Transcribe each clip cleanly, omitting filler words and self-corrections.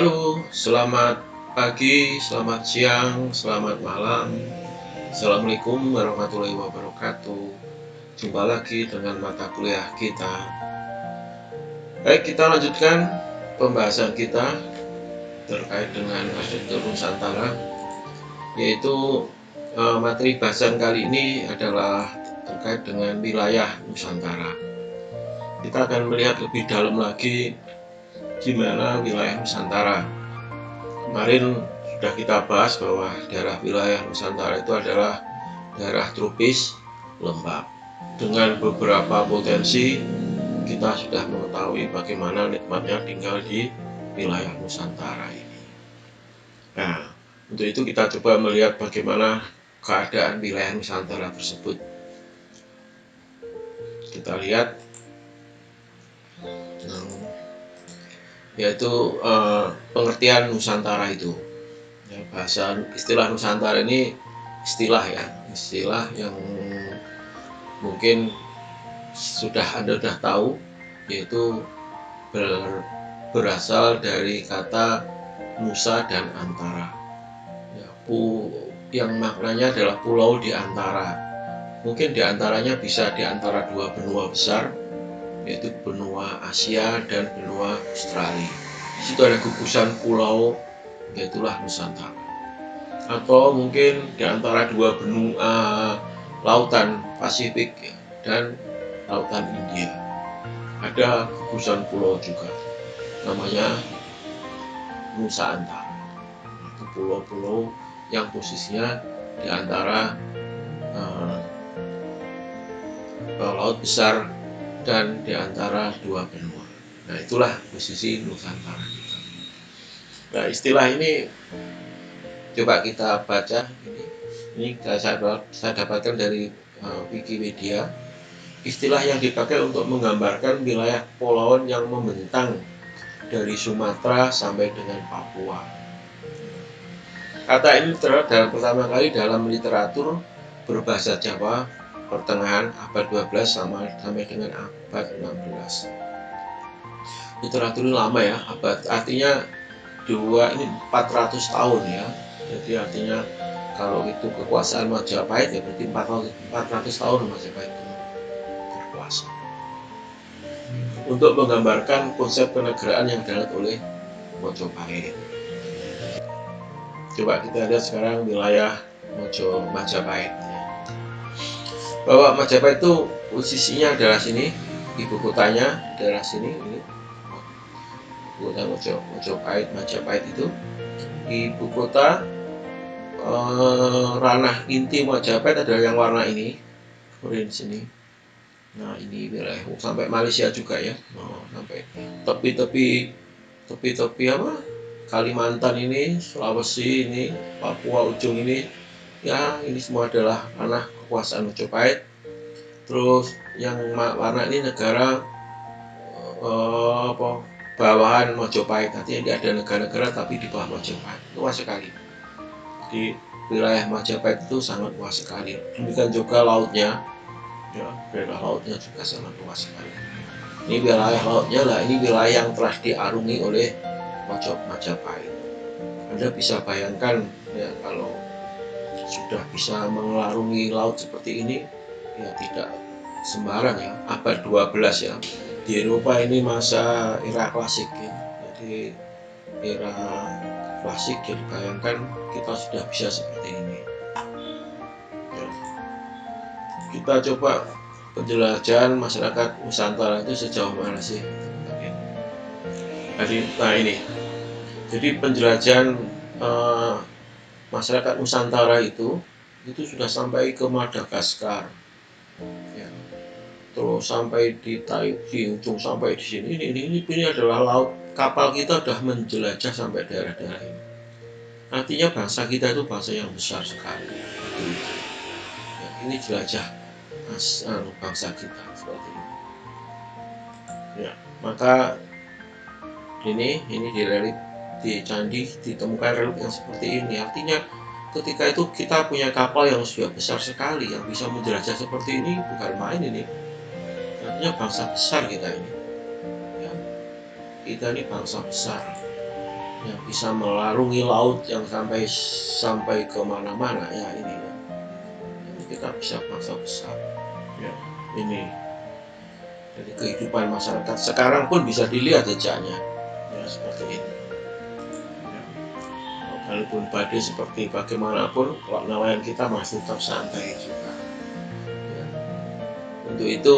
Halo, selamat pagi, selamat siang, selamat malam. Assalamualaikum warahmatullahi wabarakatuh. Jumpa lagi dengan mata kuliah kita. Baik, kita lanjutkan pembahasan kita terkait dengan arsitektur Nusantara, yaitu materi bahasan kali ini adalah terkait dengan wilayah Nusantara. Kita akan melihat lebih dalam lagi gimana wilayah Nusantara. Kemarin sudah kita bahas bahwa daerah wilayah Nusantara itu adalah daerah tropis lembab. Dengan beberapa potensi, kita sudah mengetahui bagaimana nikmatnya tinggal di wilayah Nusantara ini. Nah, untuk itu kita coba melihat bagaimana keadaan wilayah Nusantara tersebut. Kita lihat yaitu pengertian Nusantara itu. Ya, bahasa istilah Nusantara ini istilah yang mungkin Anda sudah tahu, yaitu berasal dari kata Nusa dan Antara. Ya, yang maknanya adalah pulau di antara. Mungkin di antaranya bisa di antara dua benua besar, yaitu benua Asia dan benua Australia. Di situ ada gugusan pulau, yaitulah Nusantara. Atau mungkin di antara dua benua lautan Pasifik dan lautan India, ada gugusan pulau juga, namanya Nusa Antara. Itu pulau-pulau yang posisinya di antara laut besar dan di antara dua benua. Nah, itulah posisi Nusantara. Nah, istilah ini coba kita baca. Ini saya dapatkan dari Wikipedia. Istilah yang dipakai untuk menggambarkan wilayah kepulauan yang membentang dari Sumatera sampai dengan Papua. Kata ini terdapat pertama kali dalam literatur berbahasa Jawa pertengahan abad 12 sampai dengan abad 16. Literatur ini lama ya, abad artinya ini 400 tahun ya. Jadi artinya kalau itu kekuasaan Majapahit ya berarti 400 tahun Majapahit itu berkuasa. Untuk menggambarkan konsep kenegaraan yang dianut oleh Majapahit. Coba kita lihat sekarang wilayah Majapahit. Bahwa Majapahit itu posisinya adalah sini, ibu kotanya adalah sini, ini ibu kota Majapahit itu ibu kota. Ranah inti Majapahit adalah yang warna ini, kemudian sini. Nah, ini wilayah sampai Malaysia juga ya, sampai tepi apa? Kalimantan ini, Sulawesi ini, Papua ujung ini. Ya, ini semua adalah ranah kekuasaan Majapahit. Terus yang warna ini negara bawahan Majapahit. Artinya ada negara-negara tapi di bawah Majapahit. Luas sekali. Di wilayah Majapahit itu sangat luas sekali. Demikian juga lautnya. Ya, wilayah lautnya juga sangat luas sekali. Ini wilayah lautnya lah, ini wilayah yang telah diarungi oleh Majapahit. Anda bisa bayangkan ya, kalau sudah bisa mengarungi laut seperti ini, ya tidak sembarang ya. Abad 12 ya. Di Eropa ini masa era klasik ya. Jadi era klasik, jadi bayangkan kita sudah bisa seperti ini ya. Kita coba penjelajahan masyarakat Nusantara itu sejauh mana sih? Nah ini, jadi penjelajahan masyarakat Nusantara itu sudah sampai ke Madagaskar ya. Terus sampai di ujung sampai di sini. Ini adalah laut. Kapal kita sudah menjelajah sampai daerah-daerah ini. Artinya bangsa kita itu bangsa yang besar sekali. Ya, ini jelajah bangsa kita seperti ini. Ya, maka ini di relief di candi ditemukan relief yang seperti ini. Artinya ketika itu kita punya kapal yang sudah besar sekali yang bisa menjelajah seperti ini, bukan main ini. Artinya bangsa besar kita ini. Ya, kita ini bangsa besar. yang bisa melarungi laut yang sampai ke mana-mana, ya ini ya. Kita bisa bangsa besar. Ya, ini dari kehidupan masyarakat sekarang pun bisa dilihat jejaknya, ya seperti ini. Ya, walaupun badai seperti bagaimanapun, kalau nelayan kita masih tetap santai juga. Ya. Untuk itu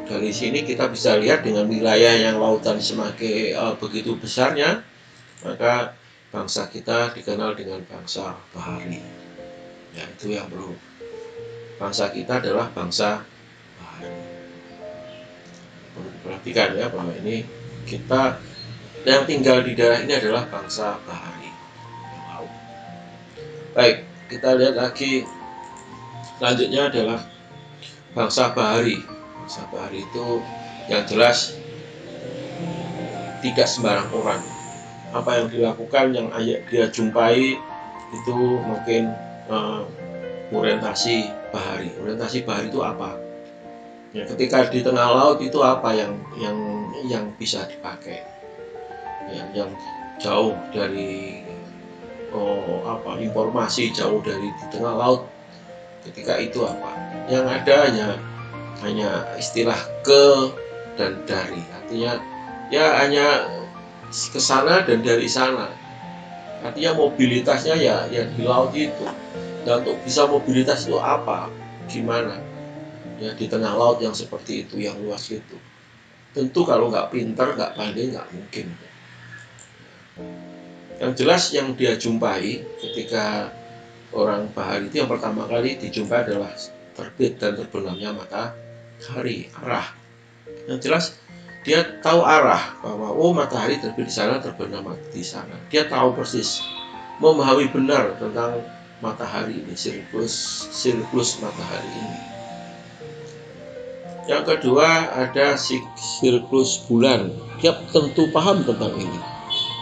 dari sini kita bisa lihat dengan wilayah yang lautan semakin begitu besarnya, maka bangsa kita dikenal dengan bangsa bahari. Ya, itu yang perlu. Bangsa kita adalah bangsa bahari. Perlu diperhatikan ya bahwa ini kita yang tinggal di daerah ini adalah bangsa bahari, laut. Baik, kita lihat lagi. Selanjutnya adalah bangsa bahari. Bangsa bahari itu yang jelas tidak sembarang orang. Apa yang dilakukan, yang dia jumpai itu mungkin orientasi bahari. Orientasi bahari itu apa? Ya, ketika di tengah laut itu apa yang bisa dipakai? Ya, yang jauh dari informasi jauh dari di tengah laut. Ketika itu apa? Yang ada hanya istilah ke dan dari. Artinya ya hanya ke sana dan dari sana. Artinya mobilitasnya ya di laut itu. Dan untuk bisa mobilitas itu apa? Gimana? Ya di tengah laut yang seperti itu, yang luas itu. Tentu kalau nggak pintar, nggak pandai, nggak mungkin. Yang jelas yang dia jumpai ketika orang bahari itu yang pertama kali dijumpai adalah terbit dan terbenamnya matahari, arah. Yang jelas dia tahu arah bahwa matahari terbit di sana, terbenam di sana. Dia tahu persis, memahami benar tentang matahari ini, siklus matahari ini. Yang kedua ada siklus bulan. Dia tentu paham tentang ini.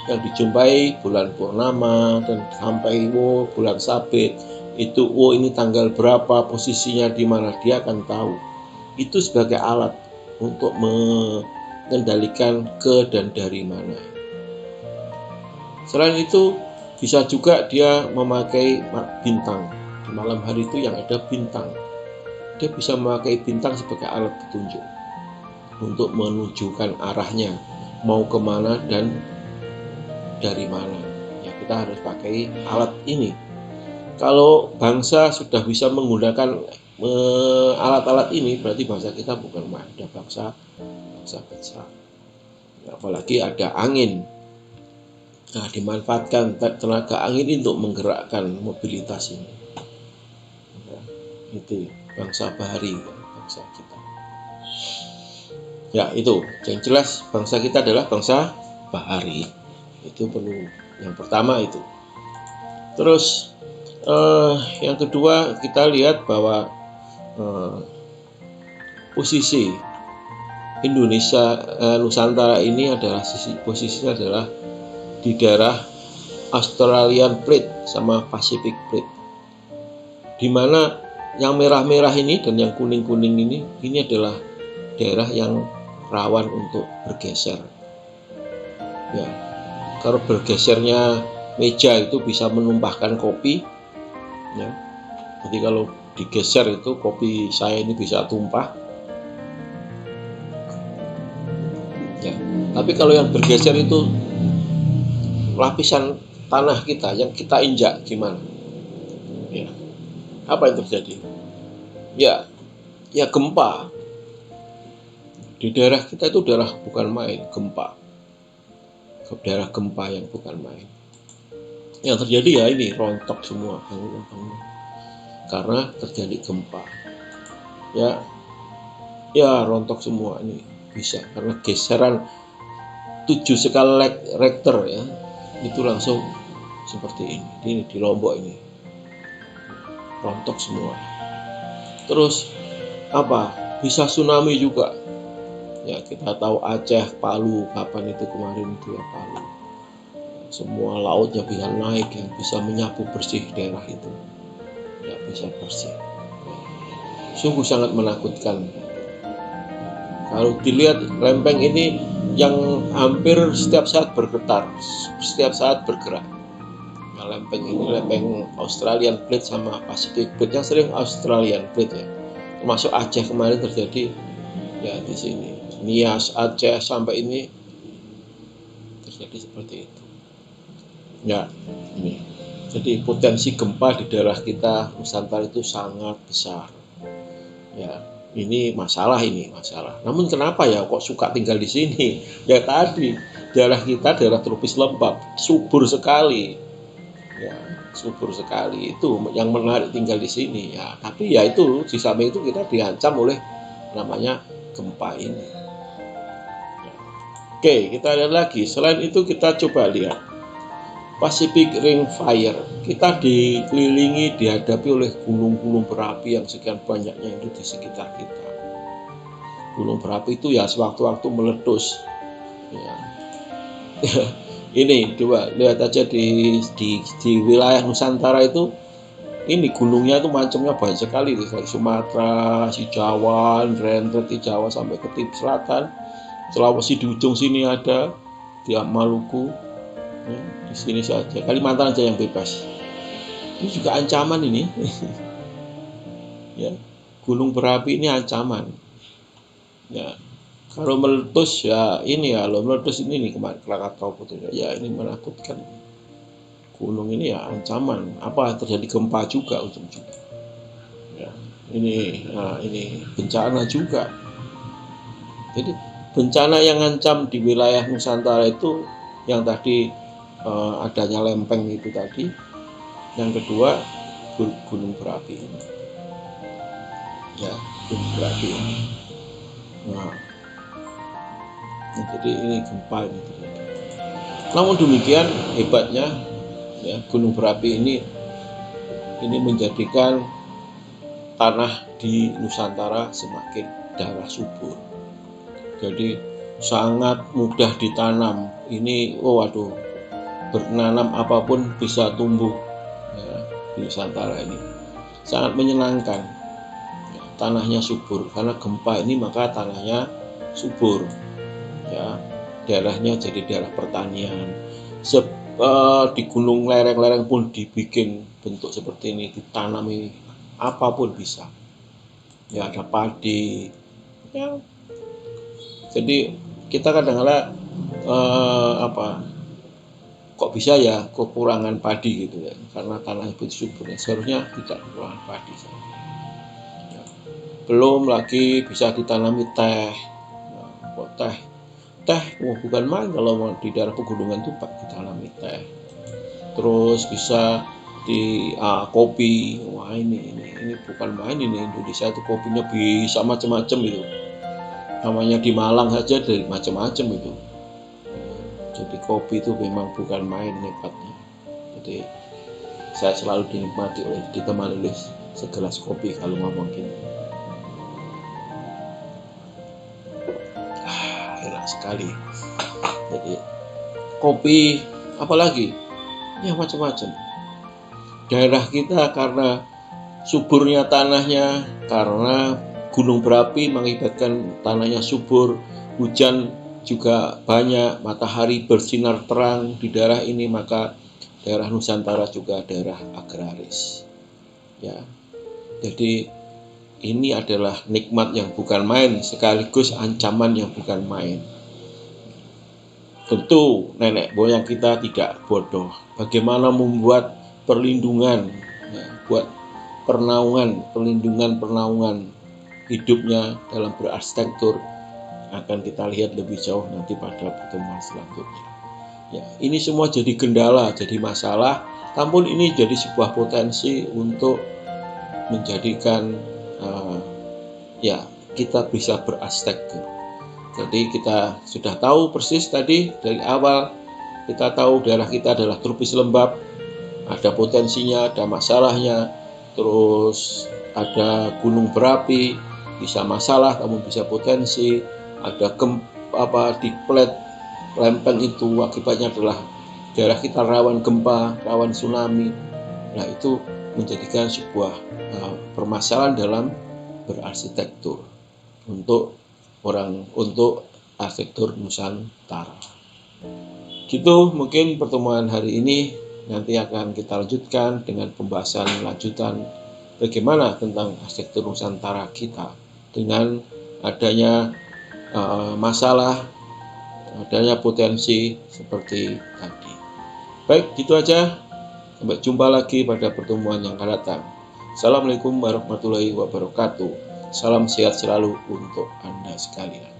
Yang dijumpai bulan purnama dan sampai bulan sabit itu ini tanggal berapa, posisinya di mana, dia akan tahu. Itu sebagai alat untuk mengendalikan ke dan dari mana. Selain itu bisa juga dia memakai bintang. Di malam hari itu yang ada bintang. Dia bisa memakai bintang sebagai alat petunjuk untuk menunjukkan arahnya, mau kemana dan dari mana. Ya, kita harus pakai alat ini. Kalau bangsa sudah bisa menggunakan alat-alat ini, berarti bangsa kita bukan ada bangsa besar. Apalagi ada angin. Nah, dimanfaatkan tenaga angin untuk menggerakkan mobilitas ini. Ya, itu bangsa bahari, bangsa kita. Ya, itu yang jelas bangsa kita adalah bangsa bahari. Itu perlu yang pertama itu. Terus yang kedua kita lihat bahwa posisi Indonesia Nusantara ini adalah posisinya adalah di daerah Australian Plate sama Pacific Plate, di mana yang merah-merah ini dan yang kuning-kuning ini adalah daerah yang rawan untuk bergeser. Ya, kalau bergesernya meja itu bisa menumpahkan kopi. Ya, jadi kalau digeser itu kopi saya ini bisa tumpah. Ya, tapi kalau yang bergeser itu lapisan tanah kita yang kita injak gimana? Ya, apa yang terjadi? Ya gempa. Di daerah kita itu daerah bukan main, gempa. Daerah gempa yang bukan main. Yang terjadi ya ini rontok semua bangunan-bangunan karena terjadi gempa. Ya rontok semua ini bisa karena geseran 7 skala Richter ya. Itu langsung seperti ini. Ini di Lombok ini. Rontok semua. Terus apa? Bisa tsunami juga. Ya, kita tahu Aceh, Palu, kapan itu kemarin itu ya Palu. Semua lautnya bisa naik, yang bisa menyapu bersih daerah itu. Ya, bisa bersih. Sungguh sangat menakutkan. Kalau dilihat lempeng ini yang hampir setiap saat bergetar, setiap saat bergerak. Nah, lempeng ini lempeng Australian Plate sama Pacific Plate, yang sering Australian Plate ya. Termasuk Aceh kemarin terjadi ya di sini. Nias, Aceh sampai ini terjadi seperti itu. Ya, ini. Jadi potensi gempa di daerah kita Nusantara itu sangat besar. Ya, ini masalah. Namun kenapa ya kok suka tinggal di sini? Ya tadi, daerah kita daerah tropis lembab, subur sekali. Ya, subur sekali. Itu yang menarik tinggal di sini ya. Tapi ya itu di samping itu kita diancam oleh namanya gempa ini. Ya. Oke, kita lihat lagi. Selain itu kita coba lihat Pacific Ring Fire. Kita dikelilingi, dihadapi oleh gunung-gunung berapi yang sekian banyaknya itu di sekitar kita. Gunung berapi itu ya sewaktu-waktu meletus. Ya. Ini coba lihat aja di wilayah Nusantara itu, ini gunungnya itu macamnya banyak sekali, dari Sumatera, si Jawa, rentret di Jawa sampai ke selatan, Sulawesi di ujung sini ada, di Maluku. Ya, di sini saja, Kalimantan aja yang bebas. Ini juga ancaman ini. Ya, gunung berapi ini ancaman. Ya, kalau meletus ya ini ya, kalau meletus ini nih kemarin Krakatau putusnya, ya ini menakutkan. Gunung ini ya ancaman. Apa terjadi gempa juga ujung-ujungnya. Ya, ini bencana juga. Jadi bencana yang ancam di wilayah Nusantara itu yang tadi adanya lempeng itu tadi, yang kedua gunung berapi ini. Ya, gunung berapi ini. Nah, jadi ini gempa ini terjadi. Namun demikian hebatnya ya, gunung berapi ini menjadikan tanah di Nusantara semakin darah subur. Jadi sangat mudah ditanam. Ini bernanam apapun bisa tumbuh ya, di Nusantara ini. Sangat menyenangkan. Ya, tanahnya subur karena gempa ini, maka tanahnya subur. Ya, daerahnya jadi daerah pertanian. Di gunung lereng-lereng pun dibikin bentuk seperti ini, ditanami apapun bisa. Ya, ada padi. Ya. Jadi kita kadang-kadang kok bisa ya kekurangan padi gitu ya, karena tanahnya begitu subur. Seharusnya tidak kekurangan padi. Ya. Belum lagi bisa ditanami teh. Nah, kok teh bukan main kalau di daerah pegunungan itu ditanami teh. Terus bisa di kopi. Wah ini bukan main ini. Indonesia itu kopinya bisa macam-macam itu. Namanya di Malang saja dari macam-macam itu. Jadi kopi itu memang bukan main hebatnya. Jadi saya selalu dinikmati ditemani oleh segelas kopi kalau ngomong gini. Enak sekali. Jadi kopi, apalagi ya macam-macam. Daerah kita karena suburnya tanahnya, karena gunung berapi mengakibatkan tanahnya subur, hujan juga banyak, matahari bersinar terang di daerah ini, maka daerah Nusantara juga daerah agraris. Ya, jadi ini adalah nikmat yang bukan main, sekaligus ancaman yang bukan main. Tentu nenek moyang kita tidak bodoh. Bagaimana membuat perlindungan, ya, buat perlindungan hidupnya dalam berarsitektur, akan kita lihat lebih jauh nanti pada pertemuan selanjutnya. Ya, ini semua jadi kendala, jadi masalah. Namun ini jadi sebuah potensi untuk menjadikan kita bisa berarsitektur. Jadi kita sudah tahu persis tadi dari awal, kita tahu daerah kita adalah tropis lembab, ada potensinya, ada masalahnya, terus ada gunung berapi, bisa masalah namun bisa potensi, ada di plate lempeng itu akibatnya adalah daerah kita rawan gempa, rawan tsunami. Nah, itu menjadikan sebuah permasalahan dalam berarsitektur untuk arsitektur Nusantara. Gitu mungkin pertemuan hari ini. Nanti akan kita lanjutkan dengan pembahasan lanjutan bagaimana tentang arsitektur Nusantara kita dengan adanya masalah, adanya potensi seperti tadi. Baik, gitu aja. Sampai jumpa lagi pada pertemuan yang akan datang. Assalamualaikum warahmatullahi wabarakatuh. Salam sehat selalu untuk Anda sekalian.